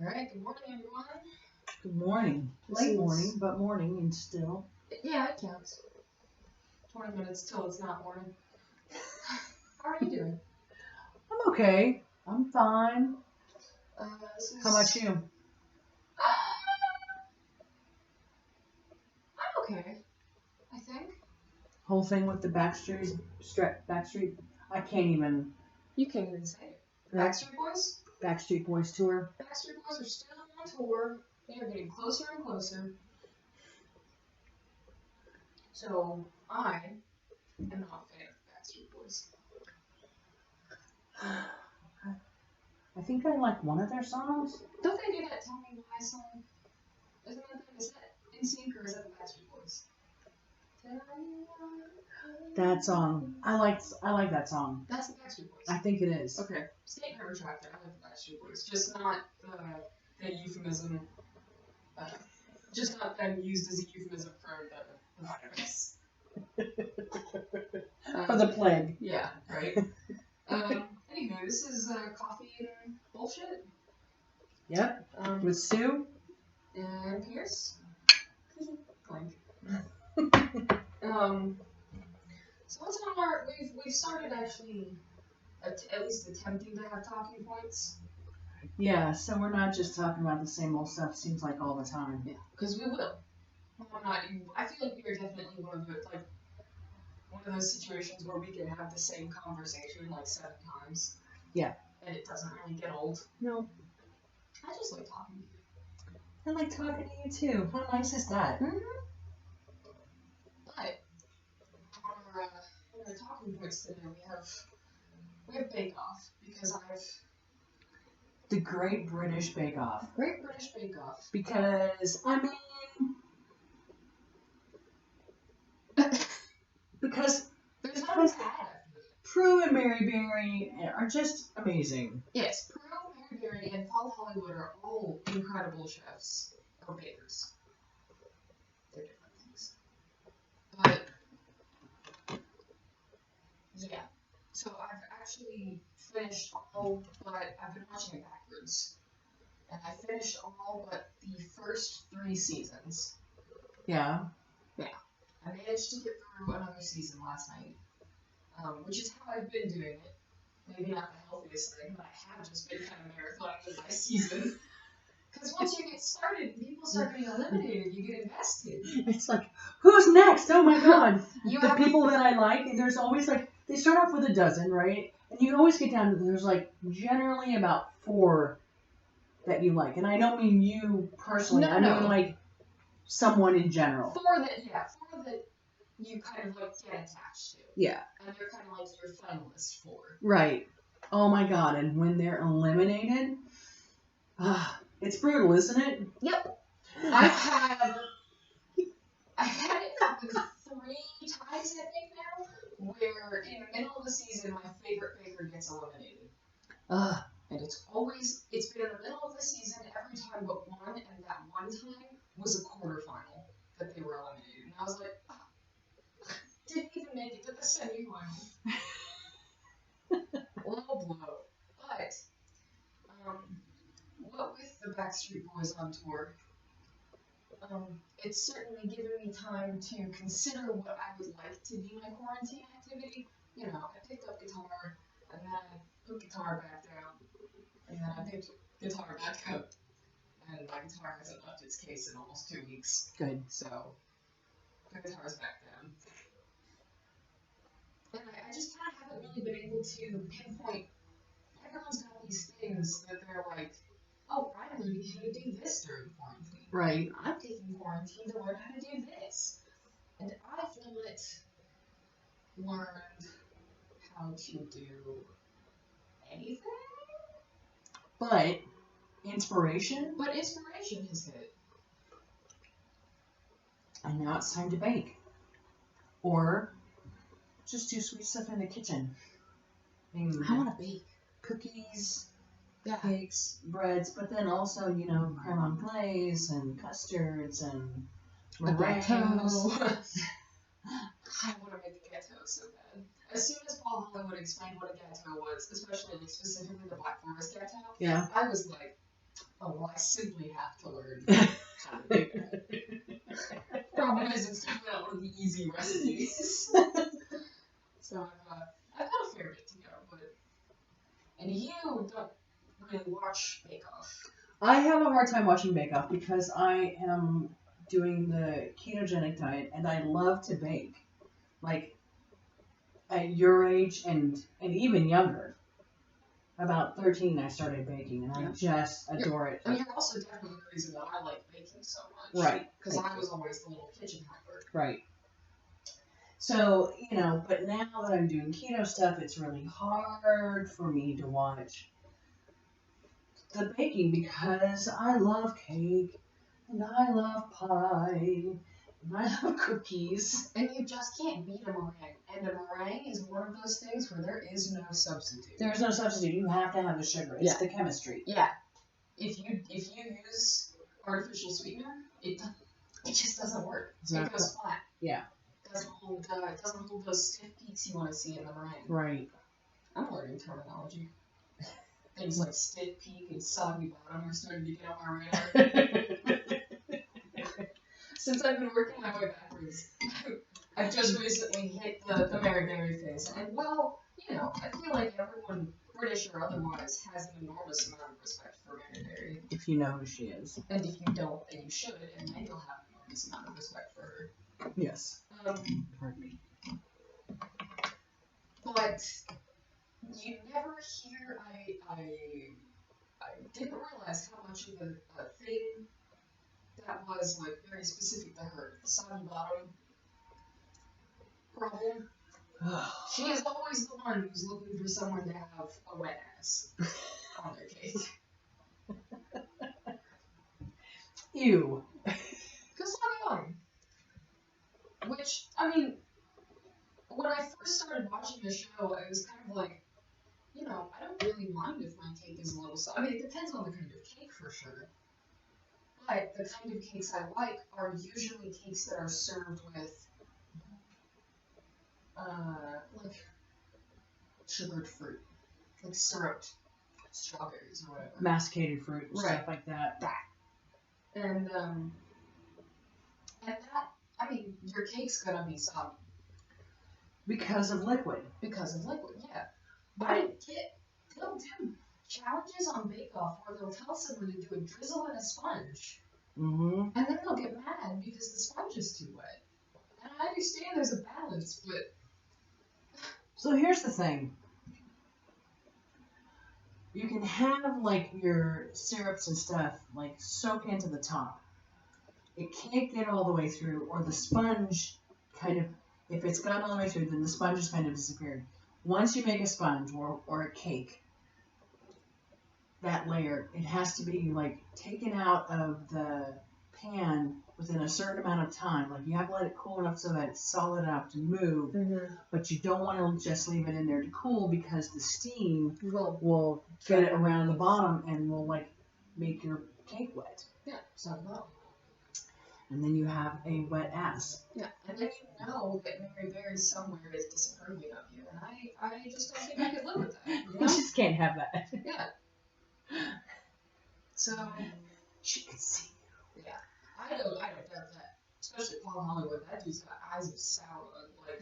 Alright, good morning, everyone. Good morning. Late morning, but morning and still. Yeah, it counts. 20 minutes till it's not morning. How are you doing? I'm okay. I'm fine. How about you? I'm okay, I think. Whole thing with the Backstreet. I can't even. You can't even say it. Backstreet Boys? Backstreet Boys tour. Backstreet Boys are still on tour. They are getting closer and closer. So, I am not a fan of Backstreet Boys. I think I like one of their songs. Don't they do that Tell Me Why song? Is that NSYNC or is that the Backstreet Boys? That song. I like that song. That's the Backstreet Boys. I think it is. Okay. State never tracked it. I like the Backstreet Boys. Just not the euphemism. Just not them used as a euphemism for the virus. For the plague. Yeah, right. Anywho, this is coffee and bullshit. Yep. With Sue. And Pierce. Clink. So what's on our? We've started actually, at least attempting to have talking points. Yeah, so we're not just talking about the same old stuff. Seems like all the time. Yeah, because we will. Well, not you. I feel like you're definitely one of those situations where we can have the same conversation like 7 times. Yeah. And it doesn't really get old. No. I just like talking to you. I like talking to you too. How nice is that? Mm-hmm. But on our talking points today, we have Bake Off because The Great British Bake Off. Great British Bake Off. Because because there's nothing to add. Prue and Mary Berry are just amazing. Yes, Prue, Mary Berry, and Paul Hollywood are all incredible chefs or bakers. They're different things. But yeah, so I've actually finished all, but I've been watching it backwards. And I finished all but the first 3 seasons. Yeah. Yeah. I managed to get through another season last night, which is how I've been doing it. Maybe not the healthiest thing, but I have just been kind of marathoning my season. Because once you get started, people start getting eliminated, you get invested. It's like, who's next? Oh my god. The people that I like, and there's always like, they start off with a dozen, right? And you always get down to, there's like generally about 4 that you like. And I don't mean you personally, I mean like someone in general. 4 that you kind of like get attached to. Yeah. And they're kind of like your finalist for. Right. Oh my god, and when they're eliminated, it's brutal, isn't it? Yep. I've had it happen 3 times, I think now, where in the middle of the season, my favorite baker gets eliminated. And it's been in the middle of the season every time but one, and that one time was a quarterfinal that they were eliminated. And I was like, didn't even make it to the semifinal. Low blow. But, what with the Backstreet Boys on tour, it's certainly given me time to consider what I would like to be my quarantine activity. You know, I picked up guitar, and then I put guitar back down, and then I picked guitar back up, and my guitar hasn't left its case in almost 2 weeks. Good. So, the guitar's back down. And I just kind of haven't really been able to pinpoint. Everyone's got these things that they're like, oh, I'm learning how to do this during quarantine. Right. I'm taking quarantine to learn how to do this. And I've not learned how to do anything. But inspiration has hit. And now it's time to bake. Or just do sweet stuff in the kitchen. I want to bake. Cookies, cakes, breads, but then also, creme anglaise and custards and meringues. I want to make a gâteau so bad. As soon as Paul Hollywood explained what a gâteau was, especially specifically the Black Forest gâteau, yeah, I was like, Oh, well, I simply have to learn how to do that. Problem is, it's definitely not one of the easy recipes. So I've got a fair bit to go, but... And you don't really watch Bake Off. I have a hard time watching Bake Off because I am doing the ketogenic diet and I love to bake. Like, at your age and even younger. About 13 I started baking and I just adore it. And you're also definitely the reason that I like baking so much. Right. Because I was always the little kitchen helper. Right. So, but now that I'm doing keto stuff, it's really hard for me to watch the baking because I love cake and I love pie and I love cookies. And you just can't beat a meringue. And a meringue is one of those things where there is no substitute. There's no substitute. You have to have the sugar. It's the chemistry. Yeah. If you use artificial sweetener, it just doesn't work. It goes flat. Yeah. It doesn't hold those stiff peaks you want to see in the meringue. Right. I'm learning terminology. Things like stiff peak and soggy bottom are starting to get on my radar. Since I've been working my way backwards, I've just recently hit the Mary Berry phase. And, well, I feel like everyone, British or otherwise, has an enormous amount of respect for Mary Berry. If you know who she is. And if you don't, then you should, and then you'll have an enormous amount of respect for her. Yes. Pardon me. But you never hear, I didn't realize how much of a thing that was, like, very specific to her. The soggy bottom problem. She is always the one who's looking for someone to have a wet ass on their cake. Ew. Because soggy bottom. Which, when I first started watching the show, I was kind of like, I don't really mind if my cake is a little soggy. It depends on the kind of cake for sure. But the kind of cakes I like are usually cakes that are served with, like, sugared fruit. Like syruped strawberries or whatever. Masticated fruit and stuff like that. And that, your cake's gonna be soggy. Because of liquid. Yeah. But they'll do challenges on Bake Off where they'll tell someone to do a drizzle in a sponge. Mm-hmm. And then they'll get mad because the sponge is too wet. And I understand there's a balance, but... So here's the thing. You can have, like, your syrups and stuff, like, soak into the top. It can't get all the way through, or the sponge kind of, if it's gone all the way through, then the sponge has kind of disappeared. Once you make a sponge or a cake, that layer, it has to be, like, taken out of the pan within a certain amount of time. Like, you have to let it cool enough so that it's solid enough to move, but you don't want to just leave it in there to cool because the steam will get it around the bottom and will, like, make your cake wet. Yeah, so well. And then you have a wet ass. Yeah, and then you know that Mary Berry somewhere is disapproving of you, and I just don't think I could live with that. You just can't have that. Yeah. So she could see you. Yeah, I don't doubt that. Especially Paul Hollywood. That dude's got eyes of like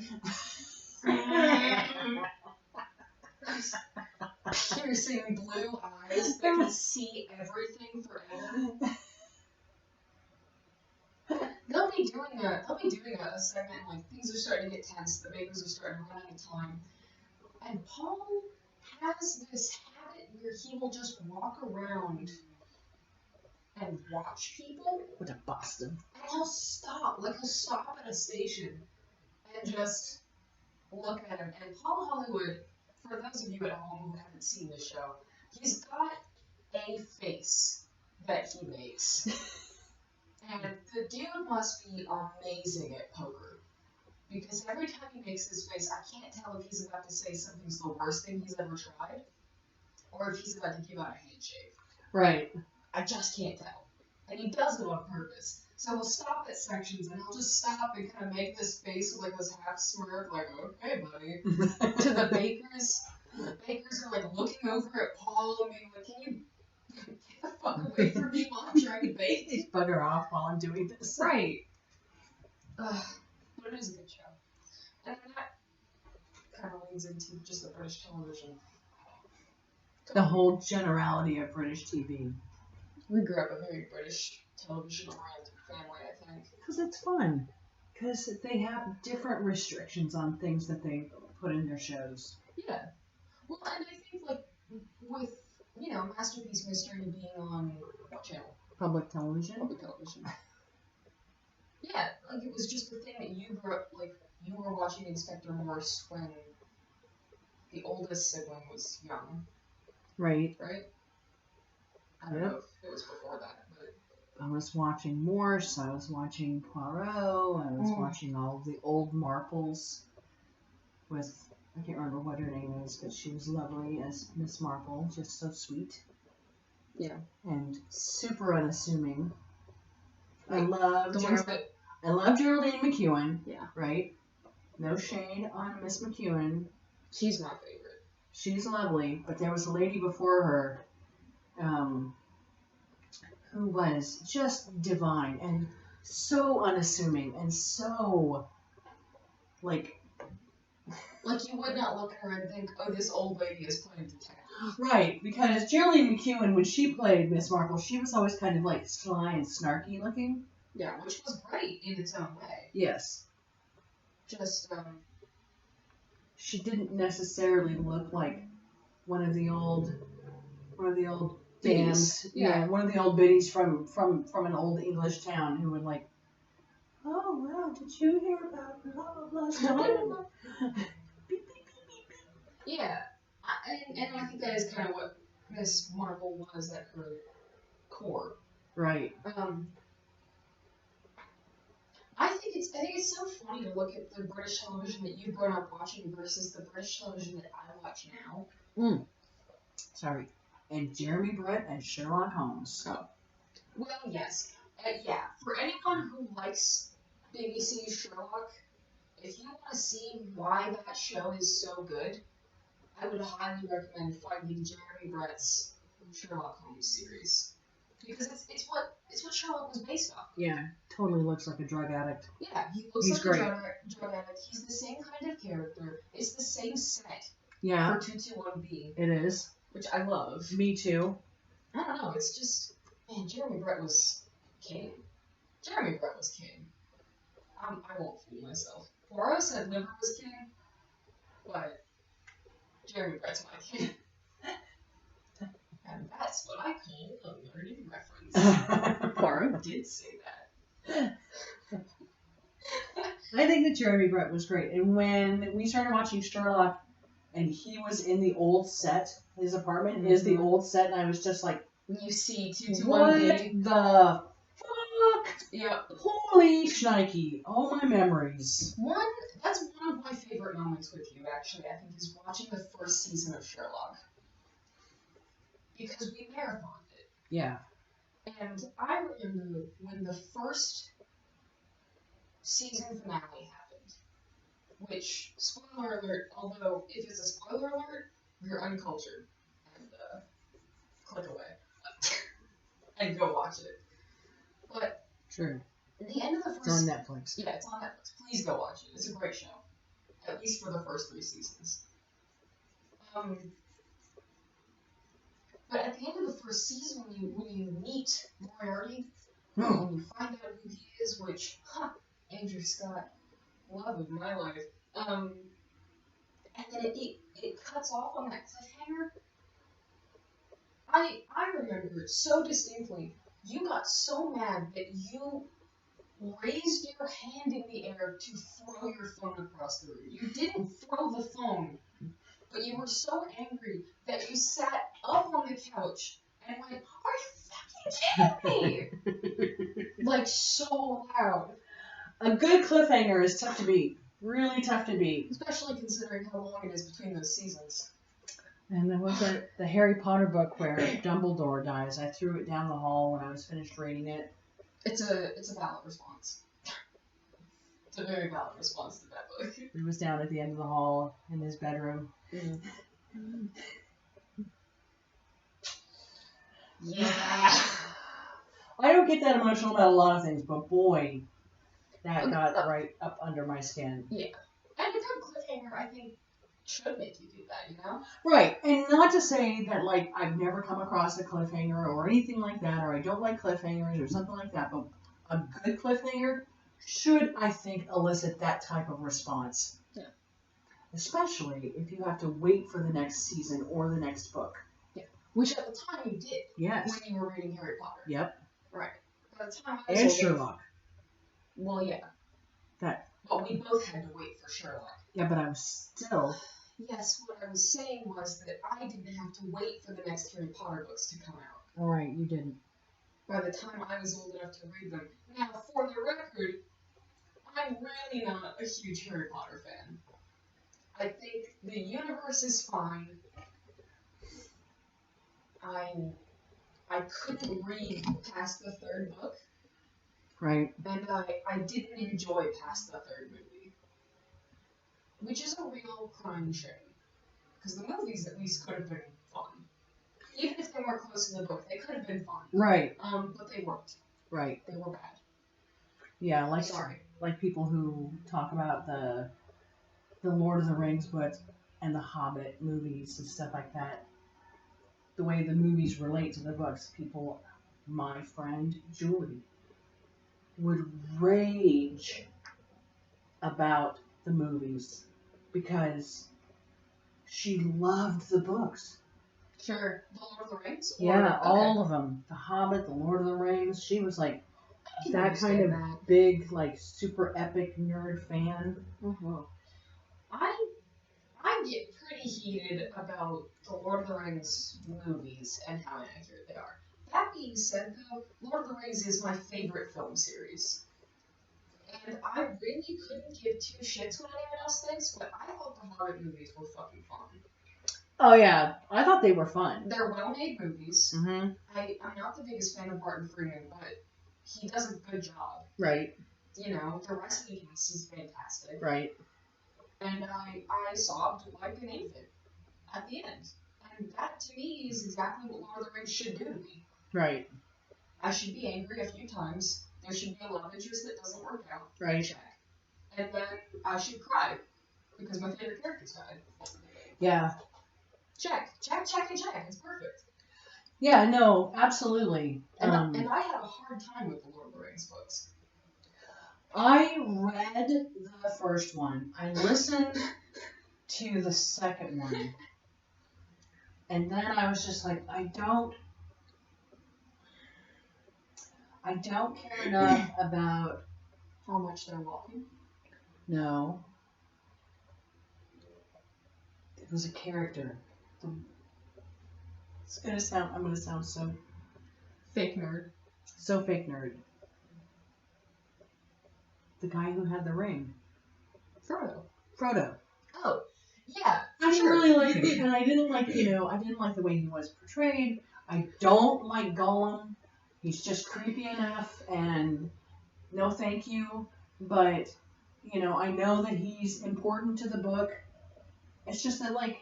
piercing blue eyes that can see everything forever. They'll be doing a segment like things are starting to get tense, the bakers are starting to run out of time. And Paul has this habit where he will just walk around and watch people. What a Boston. And he'll stop at a station and just look at him. And Paul Hollywood, for those of you at home who haven't seen the show, he's got a face that he makes. And the dude must be amazing at poker. Because every time he makes this face, I can't tell if he's about to say something's the worst thing he's ever tried, or if he's about to give out a handshake. Right. I just can't tell. And he does it on purpose. So he'll stop at sections, and he'll just stop and kind of make this face with, like, this half smirk, like, okay, buddy. To the bakers. The bakers are, like, looking over at Paul and being like, can Get the fuck away from me while I'm trying to bake. Just bugger off while I'm doing this. Right. But it is a good show. And that kind of leads into just the British television. The whole generality of British TV. We grew up a very British television-oriented family, I think. Because it's fun. Because they have different restrictions on things that they put in their shows. Yeah. Well, and I think, like, with, you know, Masterpiece Mystery being on what channel? Public television? Public television. Yeah, like, it was just the thing that you grew up, like, you were watching Inspector Morse when the oldest sibling was young. Right. Right? I don't know if it was before that, but... I was watching Morse, I was watching Poirot, I was watching all the old Marples with, I can't remember what her name is, but she was lovely as Miss Marple, just so sweet. Yeah. And super unassuming. I Like, love Geraldine McEwen. Yeah. Right? No shade on Miss McEwen. She's my favorite. She's lovely, but there was a lady before her, who was just divine and so unassuming and so, like you would not look at her and think, oh, this old lady is playing detective. Right, because Geraldine McEwen, when she played Miss Marple, she was always kind of like sly and snarky looking. Yeah, which was great in its own way. Yes. Just, she didn't necessarily look like one of the old dames. Yeah, one of the old biddies from an old English town who would like, oh wow, did you hear about blah blah blah? Yeah, and I think that is kind of what Miss Marple was at her core. Right. I think it's so funny to look at the British television that you've grown up watching versus the British television that I watch now. Sorry. And Jeremy Brett and Sherlock Holmes. Oh. Well, yes. Yeah. For anyone who likes BBC Sherlock, if you want to see why that show is so good, I would highly recommend finding Jeremy Brett's Sherlock Holmes series. Because it's what Sherlock was based off. Yeah, totally looks like a drug addict. Yeah, he looks He's like great. a drug addict. He's the same kind of character. It's the same set Yeah. for 221B. It is. Which I love. Me too. I don't know, it's just, man, Jeremy Brett was king. Jeremy Brett was king. I won't fool myself. Poirot said Liver was king, but Jeremy Brett's my king. And that's what I call a learning reference. Poirot did say that. I think that Jeremy Brett was great. And when we started watching Sherlock, and he was in the old set, his apartment is the old set, and I was just like, you see what 221B. the fuck? Yep. Holy shnikey. All my memories. That's one of my favorite moments with you, actually, I think, is watching the first season of Sherlock. Because we marathoned it. Yeah. And I remember when the first season finale happened, which, spoiler alert, although if it's a spoiler alert, you're uncultured. And click away. And go watch it. But True. at the end of the first... It's on Netflix. Yeah, it's on Netflix. Please go watch it. It's a great show. At least for the first 3 seasons. But at the end of the first season, when you meet Moriarty, when you find out who he is, which, Andrew Scott, love of my life, and then it cuts off on that cliffhanger. I remember so distinctly, you got so mad that you raised your hand in the air to throw your phone across the room. You didn't throw the phone, but you were so angry that you sat up on the couch and went, "Are you fucking kidding me?" Like, so loud. A good cliffhanger is tough to beat. Really tough to beat. Especially considering how long it is between those seasons. And there was the Harry Potter book where Dumbledore dies. I threw it down the hall when I was finished reading it. It's a valid response. It's a very valid response to that book. It was down at the end of the hall in his bedroom. Yeah. I don't get that emotional about a lot of things, but boy, that got right up under my skin. Yeah. And a good cliffhanger, I think, should make you do that, you know? Right, and not to say that, like, I've never come across a cliffhanger or anything like that, or I don't like cliffhangers or something like that, but a good cliffhanger should, I think, elicit that type of response. Yeah. Especially if you have to wait for the next season or the next book. Yeah. Which at the time you did. Yes. When you were reading Harry Potter. Yep. Right. By the time I was And older, Sherlock. Well, yeah. That. But we both had to wait for Sherlock. Yeah, but I was still. Yes, what I was saying was that I didn't have to wait for the next Harry Potter books to come out. All right, you didn't. By the time I was old enough to read them. Now, for the record, I'm really not a huge Harry Potter fan. I think the universe is fine. I couldn't read past the third book. Right. And I didn't enjoy past the third movie. Which is a real crying shame. Because the movies at least could have been fun. Even if they weren't close to the book, they could have been fun. Right. But they weren't. Right. They were bad. Yeah, like Sorry. Like people who talk about the Lord of the Rings books and the Hobbit movies and stuff like that. The way the movies relate to the books, people, my friend Julie, would rage about the movies because she loved the books. Sure. The Lord of the Rings? Yeah, all of them. The Hobbit, the Lord of the Rings. She was like that kind of big, like super epic nerd fan. Mm-hmm. I get pretty heated about the Lord of the Rings movies and how inaccurate they are. That being said, though, Lord of the Rings is my favorite film series. And I really couldn't give two shits what anyone else thinks, but I thought the Hobbit movies were fucking fun. Oh yeah, I thought they were fun. They're well-made movies. Mm-hmm. I'm not the biggest fan of Martin Freeman, but he does a good job. Right. You know, the wrestling cast is fantastic. Right. And I sobbed like an infant at the end. And that, to me, is exactly what Lord of the Rings should do to me. Right. I should be angry a few times. There should be a love interest that doesn't work out. Right. Check. And then I should cry because my favorite character's died. Yeah. Check. Check, check, and check. It's perfect. Yeah, no, absolutely. And I had a hard time with the Lord of the Rings books. I read the first one. I listened to the second one. And then I was just like, I don't care enough about How much they're walking. No. It was a character. I'm gonna sound so Fake nerd. so fake nerd. The guy who had the ring. Frodo. Oh, yeah. I didn't really like him, and I didn't like, I didn't like the way he was portrayed. I don't like Gollum. He's just creepy enough, and no thank you. But, I know that he's important to the book. It's just that, like,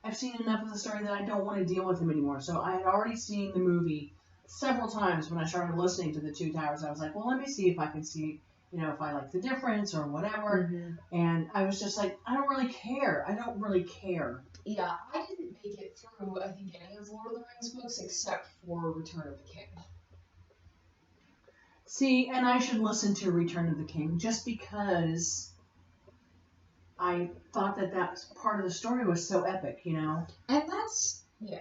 I've seen enough of the story that I don't want to deal with him anymore. So I had already seen the movie several times when I started listening to the Two Towers. I was like, well, let me see if I can see, if I like the difference or whatever. Mm-hmm. And I was just like, I don't really care. Yeah, I didn't make it through, I think, any of Lord of the Rings books except for Return of the King. See, and I should listen to Return of the King just because I thought that part of the story was so epic, And that's, yeah.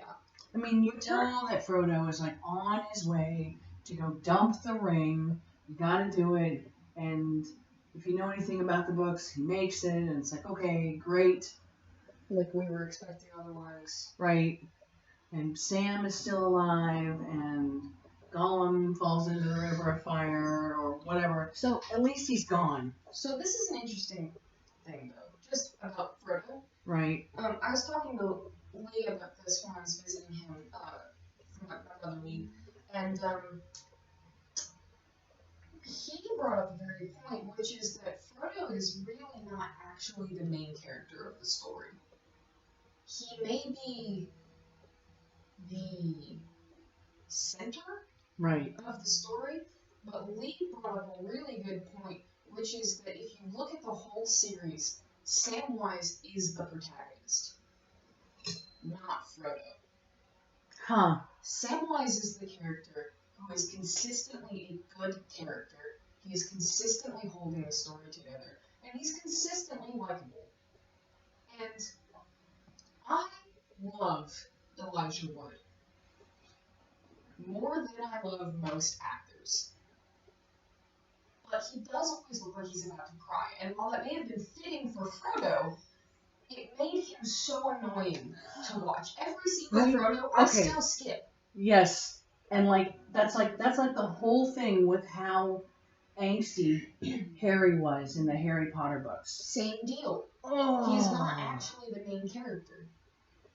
I mean, you know that Frodo is, like, on his way to go dump the ring. You gotta do it. And if you know anything about the books, he makes it. And it's like, okay, great. Like we were expecting otherwise. Right. And Sam is still alive. And Gollum falls into the river of fire or whatever. So at least he's gone. So this is an interesting thing, though. Just about Frodo. Right. I was talking to Lee about this when I was visiting him from my brother Lee, and he brought up a very point, which is that Frodo is really not actually the main character of the story. He may be the center Right. of the story. But Lee brought up a really good point, which is that if you look at the whole series, Samwise is the protagonist, not Frodo. Huh. Samwise is the character who is consistently a good character. He is consistently holding the story together, and he's consistently likable. And I love Elijah Wood more than I love most actors. But he does always look like he's about to cry, and while that may have been fitting for Frodo, it made him so annoying to watch. Every single Frodo, I still skip. Yes, and that's like the whole thing with how angsty Harry was in the Harry Potter books. Same deal. Oh. He's not actually the main character.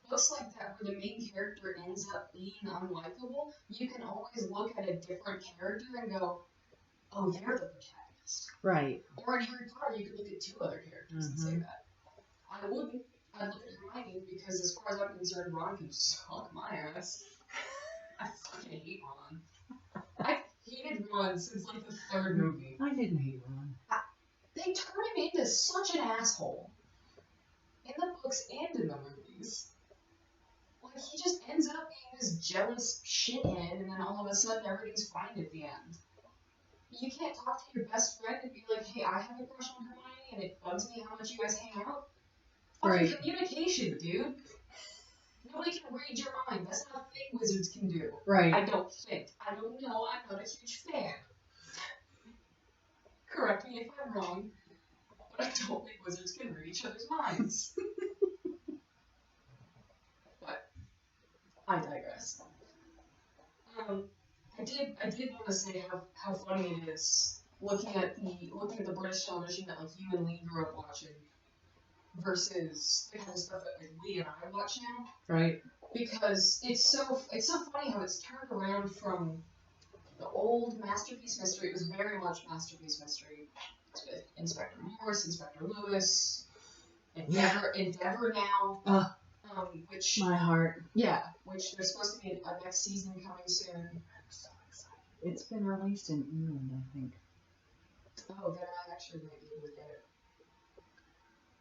Books like that where the main character ends up being unlikable, you can always look at a different character and go, oh, they're the protagonist. Right. Or in Harry Potter, you could look at two other characters and say that. I wouldn't. I'd look at Hermione because, as far as I'm concerned, Ron can suck my ass. I fucking hate Ron. I hated Ron since like the third movie. I didn't hate Ron. They turn him into such an asshole in the books and in the movies. Like, he just ends up being this jealous shithead, and then all of a sudden everything's fine at the end. You can't talk to your best friend and be like, hey, I have a crush on Hermione, and it bugs me how much you guys hang out. Fucking communication, dude. Nobody can read your mind. That's not a thing wizards can do. Right. I don't think. I don't know. I'm not a huge fan. Correct me if I'm wrong, but I don't think wizards can read each other's minds. But I digress. I did want to say how funny it is looking at the British television that like you and Lee grew up watching versus the kind of stuff that like Lee and I watch now. Right. Because it's so funny how it's turned around from the old Masterpiece Mystery. It was very much Masterpiece Mystery. Inspector Morse, Inspector Lewis, Endeavor now. Which my heart. Yeah, which there's supposed to be a next season coming soon. I'm so excited. It's been released in England, I think. Oh, then I actually might be able to get it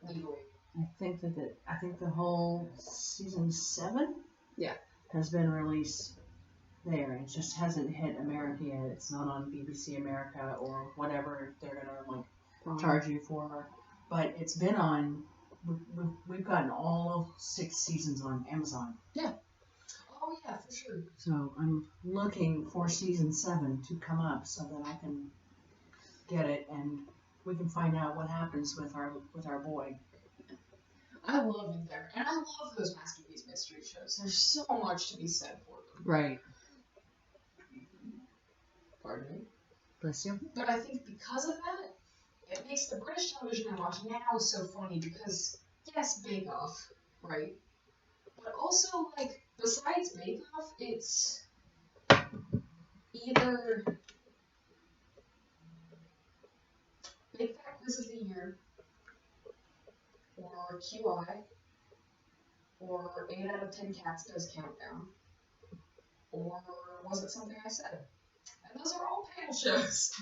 legally. I think the whole season 7 has been released there. It just hasn't hit America yet. It's not on BBC America or whatever they're gonna like charge you for. But it's been on. We've gotten all 6 seasons on Amazon. Yeah. Oh yeah, for sure. So I'm looking for season 7 to come up so that I can get it and we can find out what happens with our boy. I love Endeavor, and I love those Masterpiece Mystery shows. There's so much to be said for them. Right. Pardon me? Bless you. But I think because of that, it makes the British television I watch now so funny because, yes, Bake Off, right? But also, like, besides Bake Off, it's either Big Fat Quiz of the Year, or QI, or 8 out of 10 Cats Does Countdown, or Was It Something I Said? And those are all panel shows.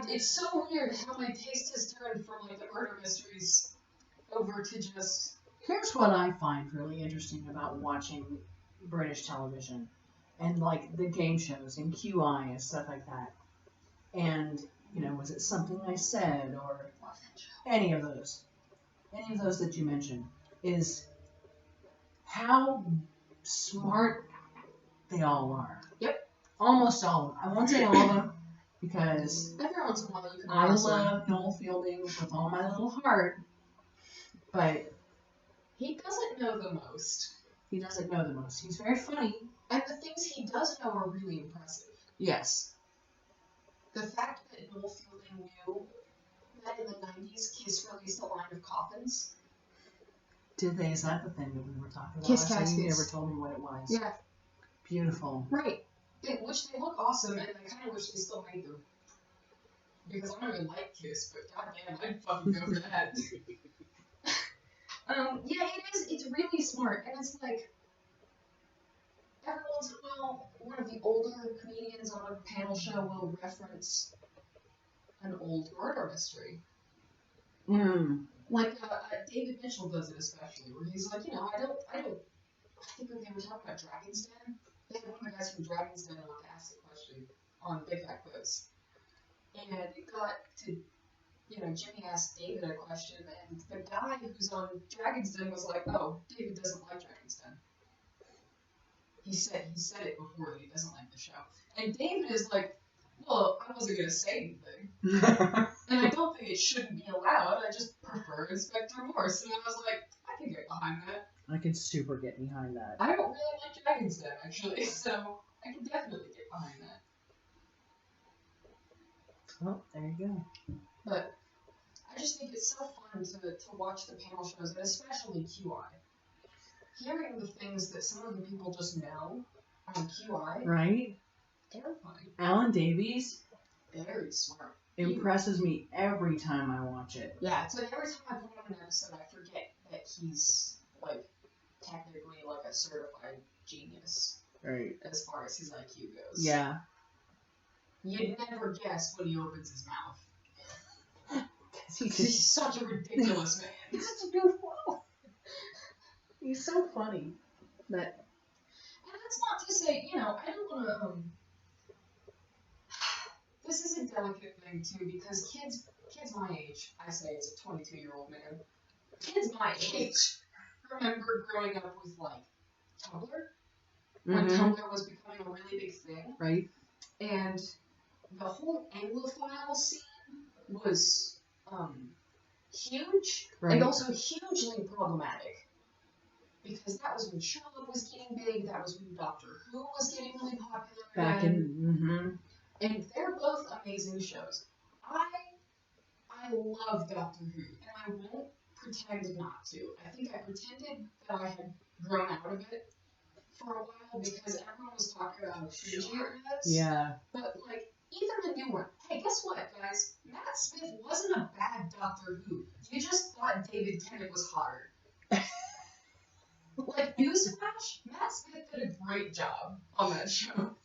It's so weird how my taste has turned from like the murder mysteries over to just... Here's what I find really interesting about watching British television and like the game shows and QI and stuff like that. And, you know, Was It Something I Said or any of those that you mentioned, is how smart they all are. Yep. Almost all of them. I won't say all of them because every once in a while you can I love Noel Fielding with all my little heart, but he doesn't know the most. He doesn't know the most. He's very funny. And the things he does know are really impressive. Yes. The fact that Noel Fielding knew that in the 90s Kiss released a line of coffins. Did they? Is that the thing that we were talking about? Kiss last time? You caskets. never told me what it was. Yeah. Beautiful. Right. Which they look awesome, and I kind of wish they still made them. Because I don't even like Kiss, but goddamn, I'd fucking go for that. Yeah, it is. It's really smart, and it's like, every once in a while, one of the older comedians on a panel show will reference an old murder mystery. Like David Mitchell does it especially, where he's like, I think when they were talking about Dragon's Den, they had one of the guys from Dragon's Den on to ask the question on Big Fat Quiz. And it got to, Jimmy asked David a question, and the guy who's on Dragon's Den was like, oh, David doesn't like Dragon's Den. He said it before that he doesn't like the show. And David is like, well, I wasn't going to say anything. And I don't think it shouldn't be allowed. I just prefer Inspector Morse. And I was like, I can get behind that. I can super get behind that. I don't really like Dragon's Den, actually, so I can definitely get behind that. Well, there you go. But I just think it's so fun to watch the panel shows, and especially QI. Hearing the things that some of the people just know on QI. Right? Terrifying. Alan Davies. Very smart. Impresses me every time I watch it. Yeah, it's like every time I put on an episode, I forget that he's, like, technically, like, a certified genius. Right. As far as his IQ goes. Yeah. You'd never guess when he opens his mouth. Because he's such a ridiculous man. He's such a goofball. He's so funny. But... And that's not to say, I don't want to, this is a delicate thing, too, because kids my age, I say as a 22-year-old man, kids my age remember growing up with, like, Tumblr, when Tumblr was becoming a really big thing. Right. And the whole Anglophile scene was, huge, right. and also hugely problematic. Because that was when Sherlock was getting big, that was when Doctor Who was getting really popular. Back in, And they're both amazing shows. I love Doctor Who, and I won't pretend not to. I think I pretended that I had grown out of it for a while because everyone was talking about how cringy it was. Yeah. But, like, even the new one. Hey, guess what, guys? Matt Smith wasn't a bad Doctor Who. You just thought David Tennant was hotter. Like, newsflash, Matt Smith did a great job on that show.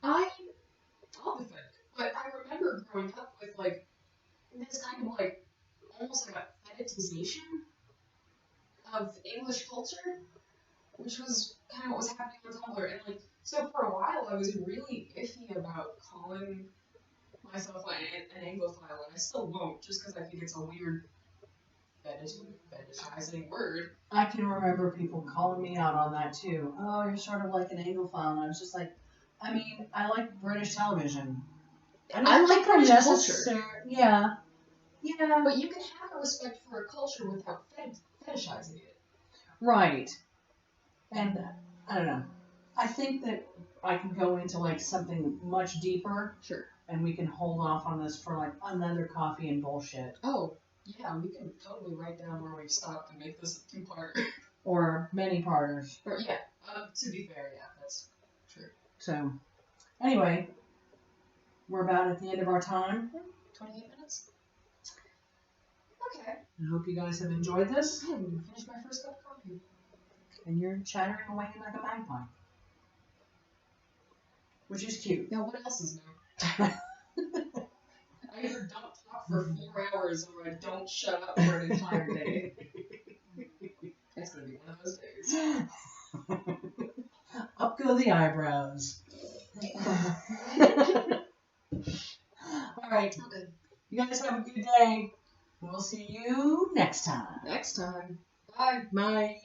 I'll defend it. But I remember growing up with, like, this kind of, like, almost like a fetishization of English culture, which was kind of what was happening on Tumblr. And, like, so for a while I was really iffy about calling myself an Anglophile, and I still won't, just because I think it's a weird fetishizing word. I can remember people calling me out on that too. Oh, you're sort of like an Anglophile. And I was just like, I mean, I like British television. I like British culture. Yeah. Yeah. But you can have a respect for a culture without fetishizing it. Right. And, I don't know. I think that I can go into, like, something much deeper. Sure. And we can hold off on this for, like, another coffee and bullshit. Oh, yeah, we can totally write down where we stopped and make this a two-parter. Or many-parters. Or, yeah, to be fair, yeah, that's true. So, anyway, we're about at the end of our time. 28 minutes? Okay. I hope you guys have enjoyed this. I haven't even finished my first cup of coffee. And you're chattering away like a magpie. Which is cute. Now, what else is new? I either don't talk for 4 hours or I don't shut up for an entire day. It's going to be one of those days. Up go the eyebrows. Alright. Okay. You guys have a good day. We'll see you next time. Next time. Bye. Bye.